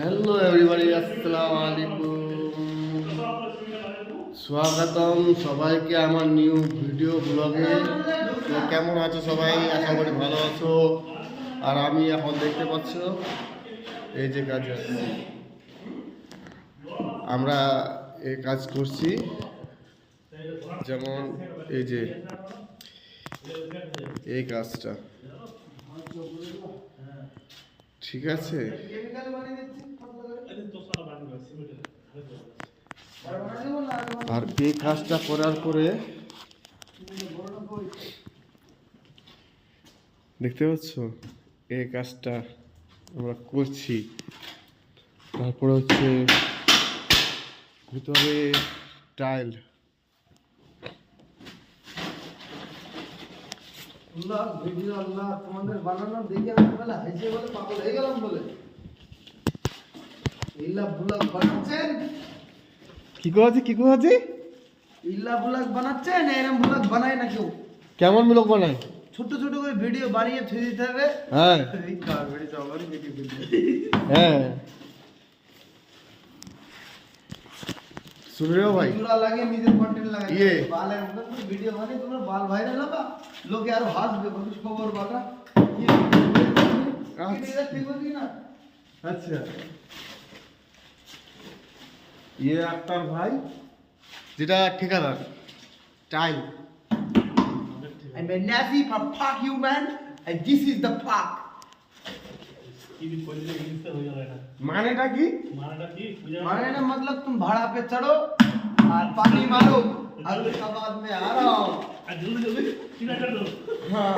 Hello everybody अस्सलाम वालेकुम स्वागतम সবাইকে আমার নিউ ভিডিও ব্লগে। তো কেমন আছো সবাই? আশা করি ভালো আছো। আর আমি এখন দেখতে পাচ্ছ এই যে কাজ করছি, আমরা এই কাজ করছি, যেমন এই যে এই কাজটা, ঠিক আছে। আর এই কাজটা করার পরে দেখতে পাচ্ছ এই কাজটা আমরা করছি, তারপরে হচ্ছে ভিতরে টাইল, তোমাদের বানানো দেখে আমি বলে হাসি বলে পাগল হয়ে গেলাম বলে ইল্লা ব্লগ বানাচ্ছেন। কি করেছে ইল্লা ব্লগ বানাচ্ছেন, এরকম ব্লগ বানায় না কেউ। কেমন ব্লগ বানায়? ছোট ছোট করে ভিডিও বানিয়ে ছেড়ে দিতে হবে। হ্যাঁ হ্যাঁ सुन रहे हो भाई? চূড়া লাগে নিজের কন্টেন্ট লাগে ये বালের মতো ভিডিও বানিয়ে তোমার বাল ভাইরাল হবে, লোকে আর হাসবে কত খবর বালা কি ঠিক বলছি না। अच्छा ये अख्तर भाई যেটা ঠিকাদার tile. And when Nazi for fuck you man, and this is the fuck. मानेटा की माने ना मतलब तुम भाड़ा पे चढ़ो और पानी मारो और उसके बाद में आ रहा हूँ। हाँ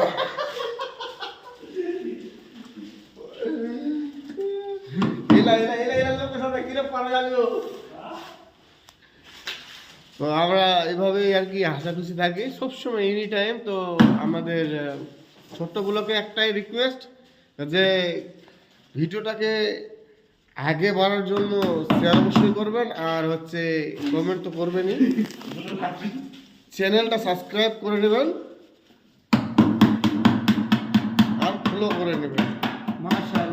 এলা এলা এলা এলা লোকের সাথে কিরে পারা যাবে। তো আমরা এভাবেই আর কি হাসাখুশি থাকি সবসময় এনি টাইম। তো আমাদের ছোট্টগুলোকে একটাই রিকোয়েস্ট যে ভিডিওটাকে আগে বাড়ার জন্য শেয়ার অবশ্যই করবেন, আর হচ্ছে কমেন্ট তো করবেনই, চ্যানেলটা সাবস্ক্রাইব করে নেবেন আর ফলো করে নেবেন। माशाल्लाह।